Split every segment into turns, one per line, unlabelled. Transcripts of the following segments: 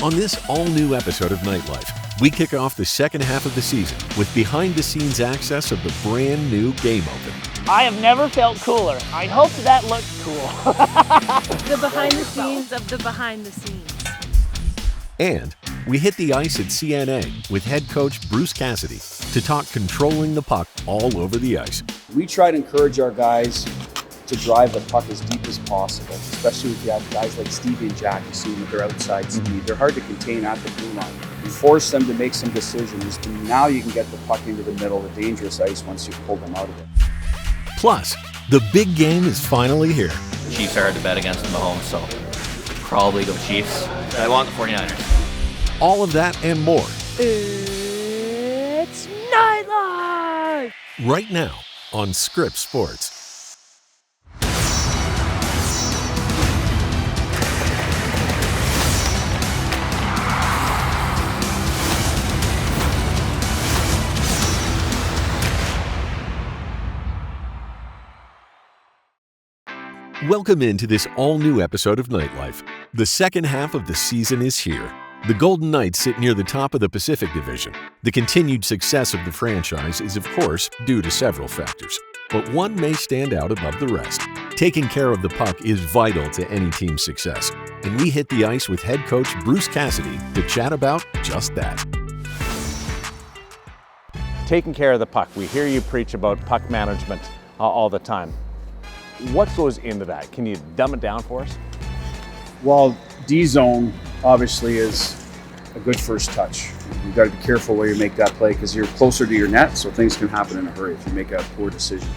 On this all-new episode of Nightlife, we kick off the second half of the season with behind-the-scenes access of the brand new Game Open.
I have never felt cooler. I hope that looks cool.
The behind the scenes of the behind the scenes.
And we hit the ice at CNA with head coach Bruce Cassidy to talk controlling the puck all over the ice.
We try to encourage our guys to drive the puck as deep as possible, especially if you have guys like Stevie and Jack, you see them with their outside speed. They're hard to contain at the blue line. You force them to make some decisions, and now you can get the puck into the middle of dangerous ice once you've pulled them out of it.
Plus, the big game is finally here.
Chiefs are hard to bet against in the home, so probably go Chiefs. I want the 49ers.
All of that and more.
It's Nightlife!
Right now on Script Sports. Welcome into this all-new episode of Nightlife. The second half of the season is here. The Golden Knights sit near the top of the Pacific Division. The continued success of the franchise is, of course, due to several factors, but one may stand out above the rest. Taking care of the puck is vital to any team's success, and we hit the ice with head coach Bruce Cassidy to chat about just that.
Taking care of the puck. We hear you preach about puck management all the time. What goes into that? Can you dumb it down for us?
Well, D-zone obviously is a good first touch. You've got to be careful where you make that play because you're closer to your net, so things can happen in a hurry if you make a poor decision.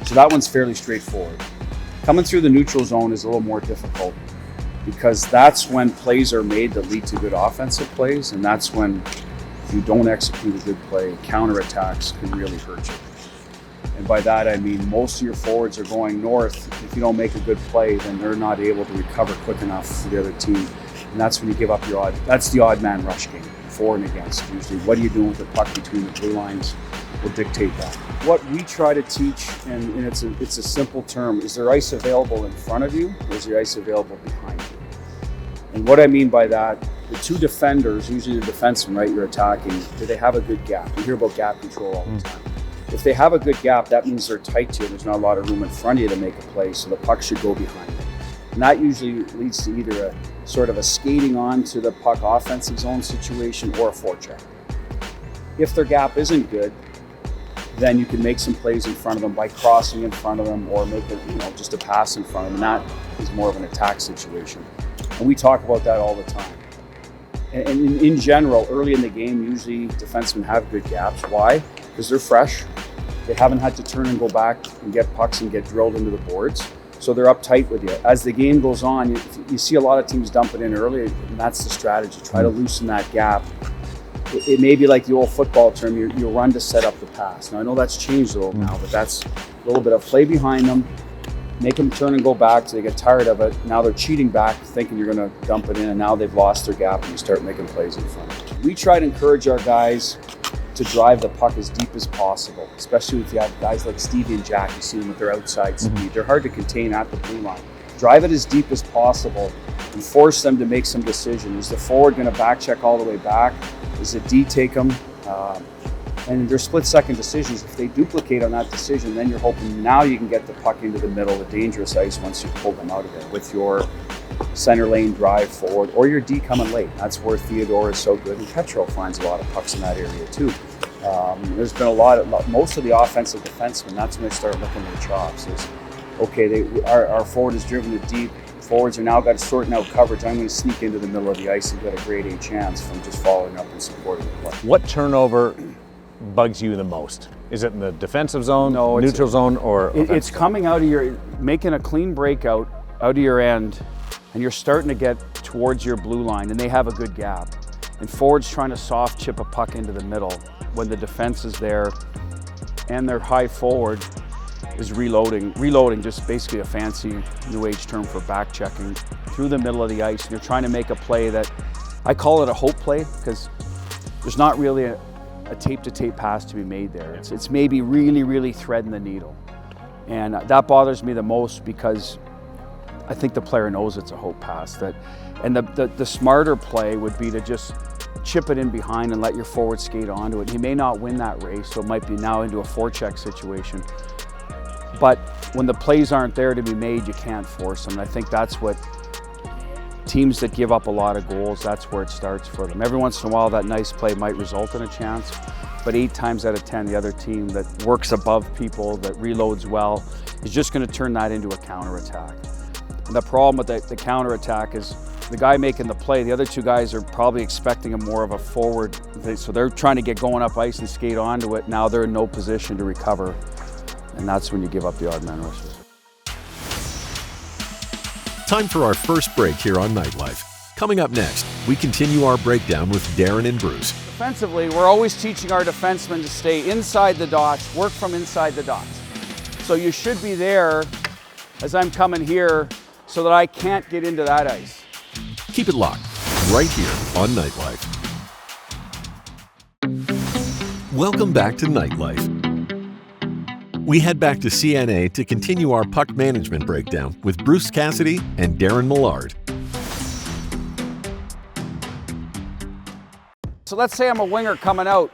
So that one's fairly straightforward. Coming through the neutral zone is a little more difficult because that's when plays are made that lead to good offensive plays, and that's when if you don't execute a good play, counterattacks can really hurt you. And by that, I mean most of your forwards are going north. If you don't make a good play, then they're not able to recover quick enough for the other team. And that's when you give up your that's the odd man rush game, for and against usually. What are you doing with the puck between the blue lines will dictate that. What we try to teach, and it's a simple term, is there ice available in front of you or is there ice available behind you? And what I mean by that, the two defenders, usually the defenseman, right, you're attacking, do they have a good gap? You hear about gap control all the time. If they have a good gap, that means they're tight to you. There's not a lot of room in front of you to make a play, so the puck should go behind them. And that usually leads to either a sort of a skating on to the puck offensive zone situation or a forecheck. If their gap isn't good, then you can make some plays in front of them by crossing in front of them or make just a pass in front of them. And that is more of an attack situation. And we talk about that all the time. And in general, early in the game, usually defensemen have good gaps. Why? Because they're fresh. They haven't had to turn and go back and get pucks and get drilled into the boards. So they're uptight with you. As the game goes on, you see a lot of teams dump it in early, and that's the strategy. Try to loosen that gap. It may be like the old football term, you run to set up the pass. Now, I know that's changed a little now, but that's a little bit of play behind them, make them turn and go back so they get tired of it. Now they're cheating back, thinking you're going to dump it in, and now they've lost their gap and you start making plays in front. We try to encourage our guys to drive the puck as deep as possible, especially if you have guys like Stevie and Jack, you see them with their outside speed. They're hard to contain at the blue line. Drive it as deep as possible and force them to make some decisions. Is the forward going to back check all the way back? Is it D take them? And they're split-second decisions. If they duplicate on that decision, then you're hoping now you can get the puck into the middle of dangerous ice once you've pulled them out of it with your center lane drive forward or your D coming late. That's where Theodore is so good, and Petro finds a lot of pucks in that area too. There's been most of the offensive defensemen, that's when they start looking at their chops. Is okay, our forward is driven to deep. Forwards are now got to sorting out coverage. I'm going to sneak into the middle of the ice and get a grade A chance from just following up and supporting the play.
What turnover bugs you the most? Is it in the defensive zone, neutral zone, or
it's coming out of making a clean breakout out of your end, and you're starting to get towards your blue line, and they have a good gap. And forwards trying to soft chip a puck into the middle when the defense is there, and their high forward is reloading. Reloading, just basically a fancy new age term for back checking through the middle of the ice, and you're trying to make a play that, I call it a hope play, because there's not really a tape-to-tape pass to be made there. It's maybe really, really threading the needle. And that bothers me the most because I think the player knows it's a hope pass. And the smarter play would be to just chip it in behind and let your forward skate onto it. He may not win that race, so it might be now into a forecheck situation. But when the plays aren't there to be made, you can't force them. And I think that's what teams that give up a lot of goals, that's where it starts for them. Every once in a while, that nice play might result in a chance, but 8 times out of 10, the other team that works above people, that reloads well, is just going to turn that into a counterattack. And the problem with the counterattack is the guy making the play, the other 2 guys are probably expecting a more of a forward, so they're trying to get going up ice and skate onto it. Now they're in no position to recover, and that's when you give up the odd man rushes.
Time for our first break here on Nightlife. Coming up next, we continue our breakdown with Daren and Bruce.
Defensively, we're always teaching our defensemen to stay inside the dots, work from inside the dots. So you should be there as I'm coming here so that I can't get into that ice.
Keep it locked, right here on Nightlife. Welcome back to Nightlife. We head back to CNA to continue our puck management breakdown with Bruce Cassidy and Daren Millard.
So let's say I'm a winger coming out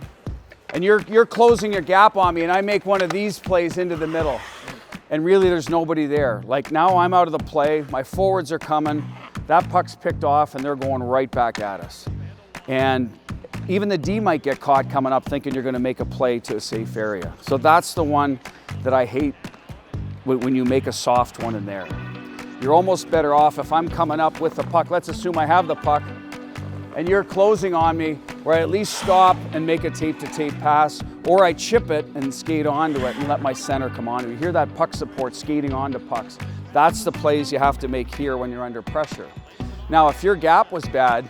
and you're closing your gap on me and I make one of these plays into the middle and really there's nobody there. Like now I'm out of the play, my forwards are coming, that puck's picked off and they're going right back at us. And even the D might get caught coming up thinking you're going to make a play to a safe area. So that's the one that I hate when you make a soft one in there. You're almost better off if I'm coming up with the puck. Let's assume I have the puck and you're closing on me, where I at least stop and make a tape-to-tape pass, or I chip it and skate onto it and let my center come on. You hear that puck support skating onto pucks. That's the plays you have to make here when you're under pressure. Now, if your gap was bad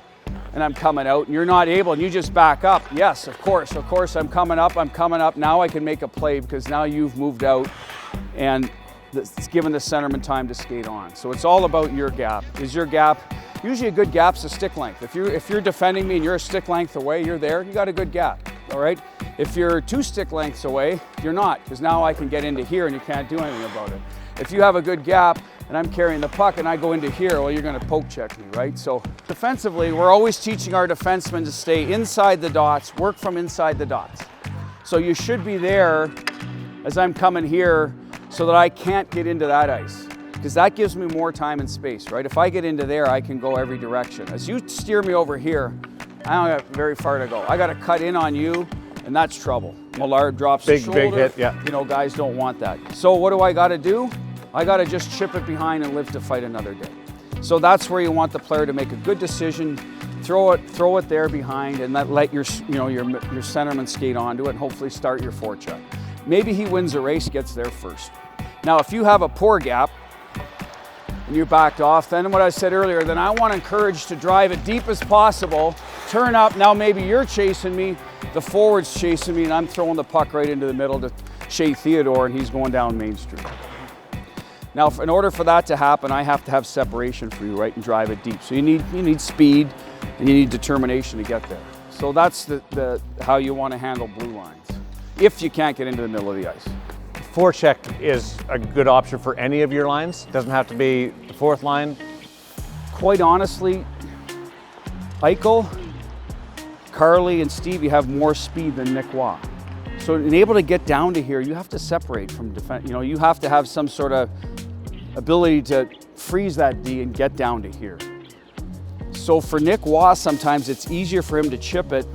and I'm coming out and you're not able and you just back up, yes, of course, I'm coming up. Now I can make a play because now you've moved out and it's given the centerman time to skate on. So it's all about your gap. Is your gap, usually a good gap's a stick length. If you're defending me and you're a stick length away, you're there, you got a good gap, all right? If you're 2 stick lengths away, you're not, because now I can get into here and you can't do anything about it. If you have a good gap and I'm carrying the puck and I go into here, well, you're gonna poke check me, right? So defensively, we're always teaching our defensemen to stay inside the dots, work from inside the dots. So you should be there as I'm coming here so that I can't get into that ice, because that gives me more time and space, right? If I get into there, I can go every direction. As you steer me over here, I don't have very far to go. I got to cut in on you, and that's trouble. Millard drops the shoulder. Big
hit, yeah.
You know, guys don't want that. So what do I got to do? I got to just chip it behind and live to fight another day. So that's where you want the player to make a good decision, throw it there behind, and let your centerman skate onto it, and hopefully start your forecheck. Maybe he wins a race, gets there first. Now, if you have a poor gap and you're backed off, then what I said earlier, then I want to encourage to drive it deep as possible, turn up. Now maybe you're chasing me, the forward's chasing me, and I'm throwing the puck right into the middle to Shea Theodore, and he's going down Main Street. Now, in order for that to happen, I have to have separation for you, right, and drive it deep. So you need speed and you need determination to get there. So that's how you want to handle blue lines, if you can't get into the middle of the ice.
Forecheck is a good option for any of your lines. Doesn't have to be the 4th line.
Quite honestly, Eichel, Carly, and Stevie have more speed than Nick Waugh. So in able to get down to here, you have to separate from defense. You know, you have to have some sort of ability to freeze that D and get down to here. So for Nick Waugh, sometimes it's easier for him to chip it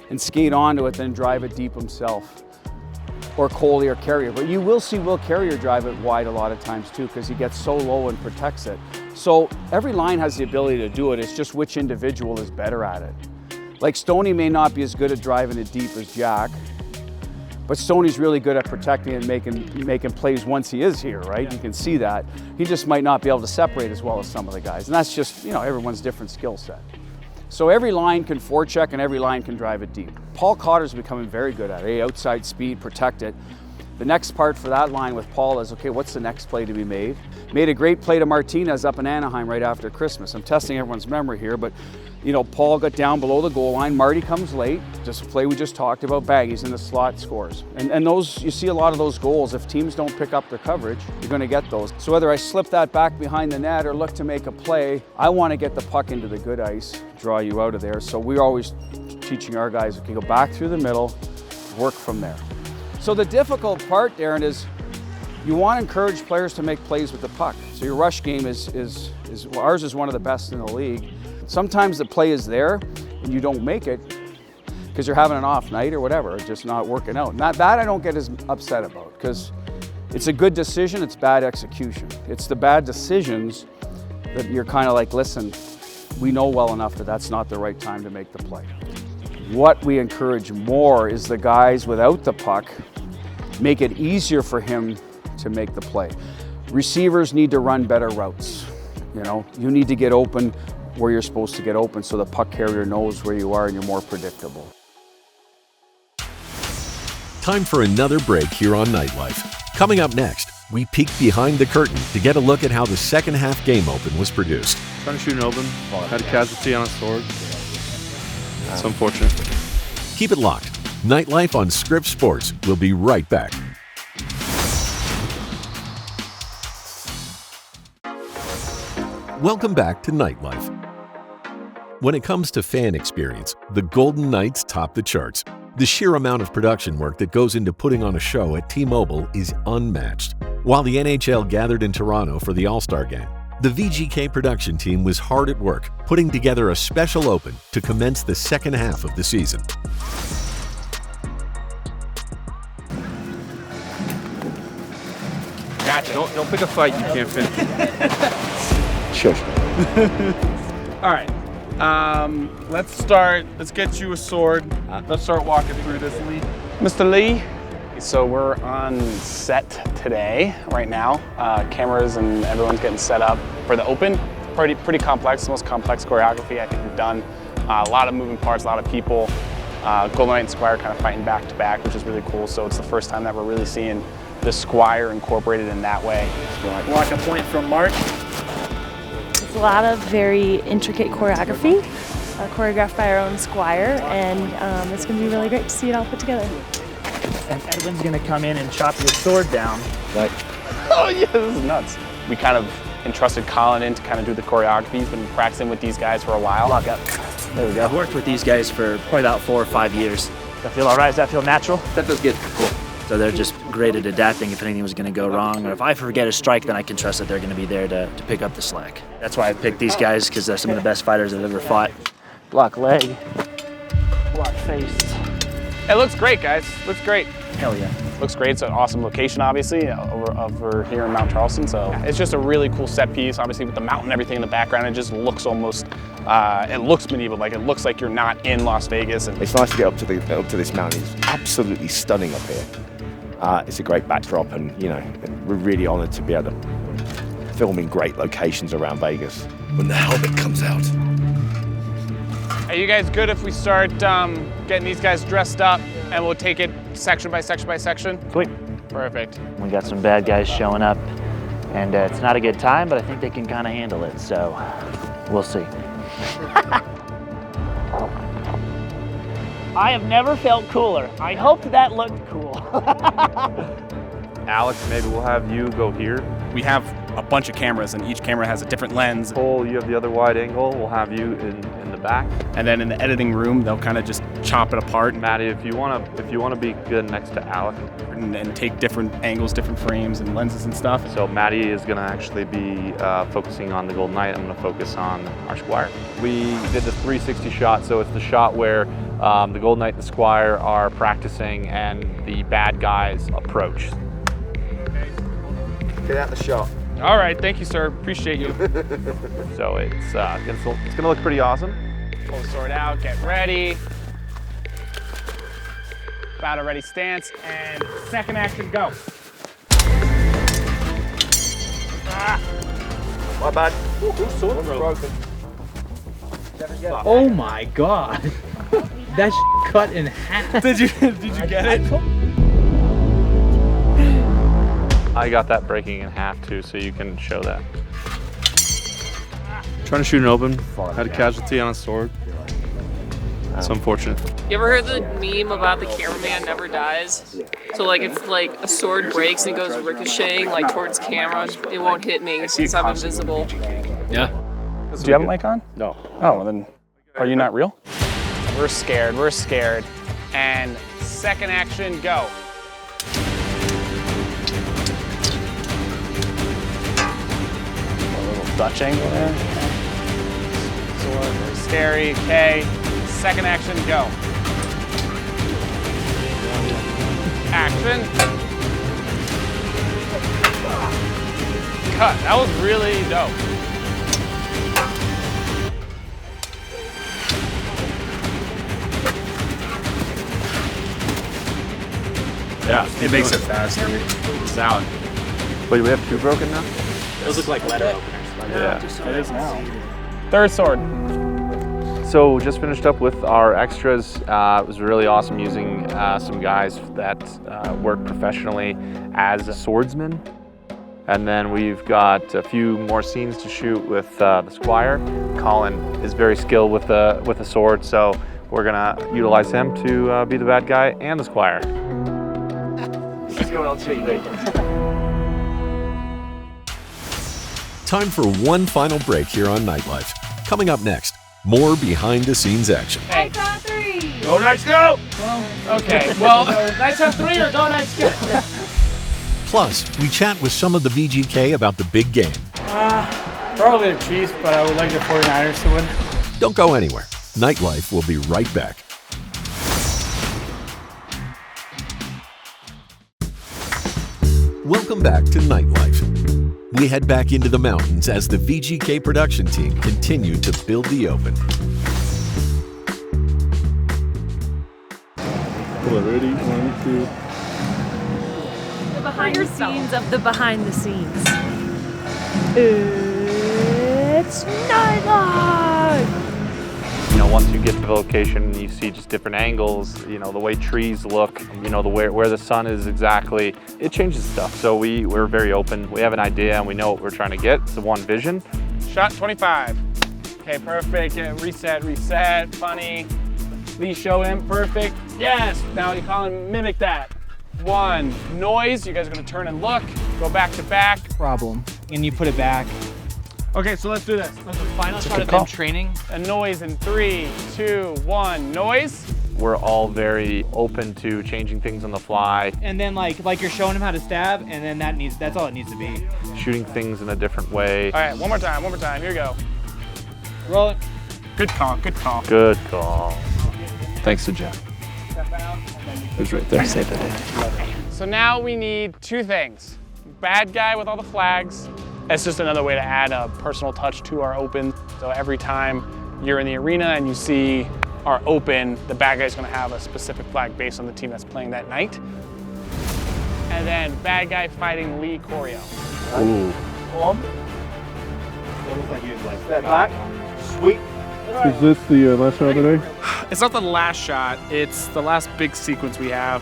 and skate onto it than drive it deep himself. Or Coley or Carrier. But you will see Will Carrier drive it wide a lot of times too, because he gets so low and protects it. So every line has the ability to do it. It's just which individual is better at it. Like Stoney may not be as good at driving it deep as Jack, but Stoney's really good at protecting and making plays once he is here, right? You can see that. He just might not be able to separate as well as some of the guys. And that's just, you know, everyone's different skill set. So every line can forecheck and every line can drive it deep. Paul Cotter's becoming very good at it. Outside speed, protect it. The next part for that line with Paul is, okay, what's the next play to be made? Made a great play to Martinez up in Anaheim right after Christmas. I'm testing everyone's memory here, but you know, Paul got down below the goal line. Marty comes late. Just a play we just talked about. Baggies in the slot, scores. And those, you see a lot of those goals. If teams don't pick up their coverage, you're going to get those. So whether I slip that back behind the net or look to make a play, I want to get the puck into the good ice, draw you out of there. So we're always teaching our guys, okay, go back through the middle, work from there. So the difficult part, Daren, is you want to encourage players to make plays with the puck. So your rush game well, ours is one of the best in the league. Sometimes the play is there and you don't make it because you're having an off night or whatever, it's just not working out. That I don't get as upset about because it's a good decision, it's bad execution. It's the bad decisions that you're kind of like, listen, we know well enough that that's not the right time to make the play. What we encourage more is the guys without the puck make it easier for him to make the play. Receivers need to run better routes. You know, you need to get open where you're supposed to get open so the puck carrier knows where you are and you're more predictable.
Time for another break here on Nightlife. Coming up next, we peek behind the curtain to get a look at how the second half game open was produced.
Trying to shoot an open, had a casualty on a sword. It's unfortunate.
Keep it locked. Nightlife on Scripps Sports. We'll be right back. Welcome back to Nightlife. When it comes to fan experience, the Golden Knights top the charts. The sheer amount of production work that goes into putting on a show at T-Mobile is unmatched. While the NHL gathered in Toronto for the All-Star Game, the VGK production team was hard at work putting together a special open to commence the second half of the season.
Gotcha. Don't pick a fight you can't finish.
Sure.
All right. Let's start. Let's get you a sword. Let's start walking through this, Lee.
Mr. Lee. So we're on set today, right now. Cameras and everyone's getting set up for the open. Pretty complex, the most complex choreography I think we've done. A lot of moving parts, a lot of people. Golden Knight and Squire kind of fighting back to back, which is really cool. So it's the first time that we're really seeing the Squire incorporated in that way.
Walk a point from Mark.
It's a lot of very intricate choreography, choreographed by our own Squire, and it's going to be really great to see it all put together.
And Edwin's going to come in and chop your sword down.
Right. Oh yeah, this is nuts. We kind of entrusted Colin in to kind of do the choreography. He's been practicing with these guys for a while.
Lock up.
There we go.
I've worked with these guys for probably about 4 or 5 years. Does that feel all right? Does that feel natural?
That feels good. Cool.
So they're just great at adapting if anything was going to go wrong, or if I forget a strike, then I can trust that they're going to be there to pick up the slack. That's why I picked these guys, because they're some of the best fighters I've ever fought. Block leg, block face.
It looks great, guys. Looks great.
Hell yeah.
Looks great. It's an awesome location, obviously, over here in Mount Charleston. So it's just a really cool set piece. Obviously, with the mountain and everything in the background, it just looks almost, it looks medieval. Like it looks like you're not in Las Vegas. And
it's nice to get up to this mountain. It's absolutely stunning up here. It's a great backdrop, and you know, we're really honoured to be able to film in great locations around Vegas. When the helmet comes out.
Are you guys good if we start getting these guys dressed up, and we'll take it section by section by section?
Sweet.
Perfect.
We got some bad guys showing up, and it's not a good time, but I think they can kind of handle it, so we'll see. I have never felt cooler. I hoped that looked cool.
Alex, maybe we'll have you go here.
We have a bunch of cameras, and each camera has a different lens.
Cole, you have the other wide angle. We'll have you in the back.
And then in the editing room, they'll kind of just chop it apart.
Maddie, if you want to be good next to Alex
and take different angles, different frames and lenses and stuff.
So Maddie is going to actually be focusing on the Golden Knight. I'm going to focus on our Squire. We did the 360 shot, so it's the shot where the Golden Knight and the Squire are practicing and the bad guys approach.
Get out the shot.
All right, thank you, sir. Appreciate you.
So it's gonna look pretty awesome.
Pull the sword out, get ready. Battle ready stance, and second action, go.
My bad. Sword broken.
Oh my god. That's cut in half.
Did you get it?
I got that breaking in half too, so you can show that. Trying to shoot an open, had a casualty on a sword. It's unfortunate.
You ever heard the meme about the cameraman never dies? So like if like a sword breaks and it goes ricocheting like towards camera, it won't hit me since I'm invisible.
Yeah.
Do you have a mic on?
No.
Oh, well then, are you not real? We're scared, we're scared. And second action, go. A little Dutch angle there. Sword, very scary, okay. Second action, go. Action. Cut, that was really dope.
Yeah, it makes it faster.
It's out. Wait, do we have 2 broken now?
Those look like letter openers.
Yeah.
It is now. Third sword.
So just finished up with our extras. It was really awesome using some guys that work professionally as swordsmen. And then we've got a few more scenes to shoot with the Squire. Colin is very skilled with a sword, so we're gonna utilize him to be the bad guy and the Squire.
Let's go LT.
Time for one final break here on Nightlife. Coming up next, more behind-the-scenes action.
Nights on 3!
Go Knights, go!
Okay, well, Nights on 3 or go Nights go?
Plus, we chat with some of the VGK about the big game.
Probably the Chiefs, but I would like the 49ers to win.
Don't go anywhere. Nightlife will be right back. Welcome back to Nightlife. We head back into the mountains as the VGK production team continue to build the open.
Ready? 1, 2.
The behind the scenes of the behind the scenes. It's Nightlife!
You know, once you get to the location, you see just different angles, you know, the way trees look, you know, where the sun is exactly. It changes stuff. So we're very open. We have an idea and we know what we're trying to get. It's the one vision.
Shot 25. Okay, perfect. Yeah, reset, funny. Please show him, perfect. Yes, now you call him, mimic that. 1, noise, you guys are gonna turn and look, go back to back.
Problem. And you put it back.
Okay, so let's do this. Let's do
Final shot of them training.
a noise in 3, 2, 1, noise.
We're all very open to changing things on the fly,
And then like you're showing him how to stab, and then that's all it needs to be.
shooting things in a different way.
All right, one more time, here we go.
Roll it.
Good call, good call.
Good call. Thanks to Jeff.
Step out.
Who's right there? Save the day.
So now we need 2 things. Bad guy with all the flags. It's just another way to add a personal touch to our open. So every time you're in the arena and you see our open, the bad guy's gonna have a specific flag based on the team that's playing that night. And then bad guy fighting lead choreo.
Ooh.
Sweet.
Is this the last shot of the day?
It's not the last shot, it's the last big sequence we have.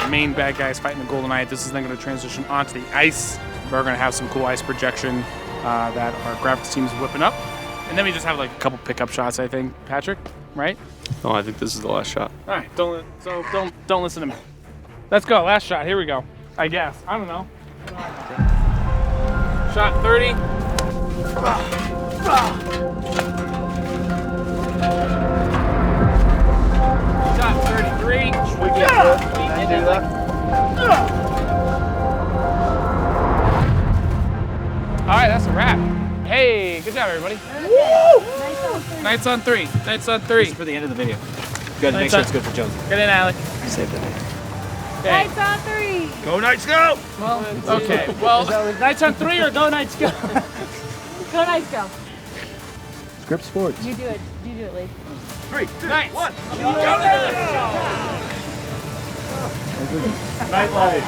The main bad guys fighting the Golden Knight. This is then going to transition onto the ice. We're going to have some cool ice projection that our graphics team is whipping up. And then we just have like a couple pickup shots, I think. Patrick, right?
Oh, I think this is the last shot.
All right, don't listen to me. Let's go, last shot, here we go. I guess, I don't know. Shot 30. Shot 33. All right, that's a wrap. Hey, good job, everybody. Woo! Nights on 3. Nights on 3.
For the end of the video. You gotta make sure it's good for Josie.
Get in, Alec.
Save the day.
Okay.
Nights on 3!
Go Knights, go!
Well,
Okay, well,
Nights on 3 or go Knights go?
Go Nights go.
Script Sports.
You do it, Lee.
3, 2, 1.
Nightlife.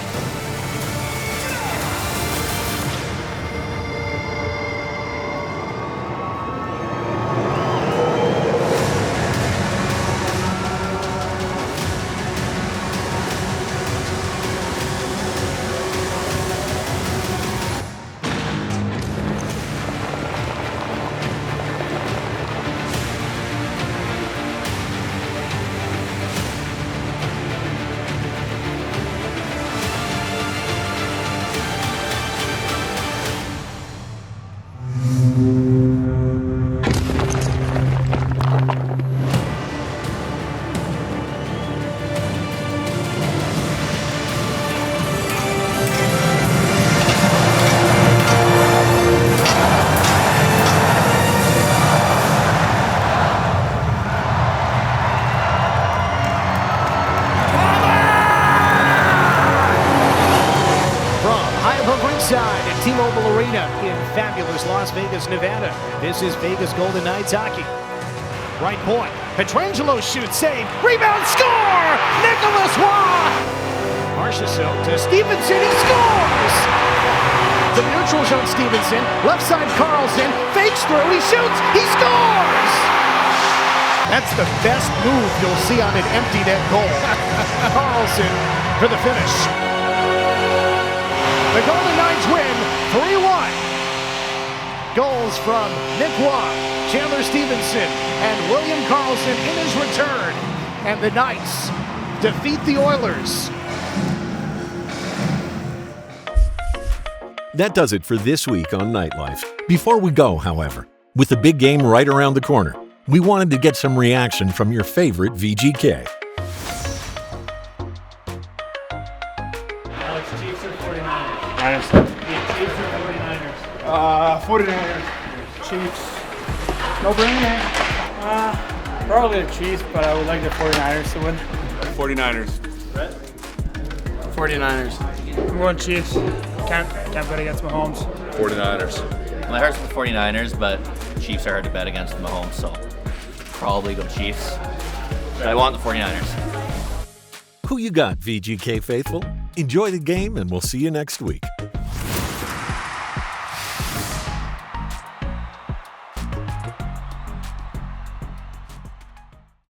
T-Mobile Arena in fabulous Las Vegas, Nevada. This is Vegas Golden Knights hockey. Right point. Pietrangelo shoots, save, rebound, score! Nicholas Waugh! Marchessault to Stevenson, he scores! The neutral zone, Stevenson, left side Carlson, fakes through, he shoots, he scores! That's the best move you'll see on an empty net goal. Carlson for the finish. The Golden Knights win 3-1. Goals from Nick Waugh, Chandler Stevenson, and William Carlson in his return. And the Knights defeat the Oilers.
That does it for this week on Nightlife. Before we go, however, with the big game right around the corner, we wanted to get some reaction from your favorite VGK.
Alex, Chiefs or 49ers? Niners. Chiefs or 49ers?
49ers.
Chiefs. No brainer. Probably the Chiefs, but I would like the 49ers to win.
49ers.
49ers. I'm going Chiefs. Can't bet against Mahomes.
49ers.
Well, it hurts with the 49ers, but Chiefs are hard to bet against Mahomes, so probably go Chiefs. But I want the 49ers.
Who you got, VGK faithful? Enjoy the game, and we'll see you next week.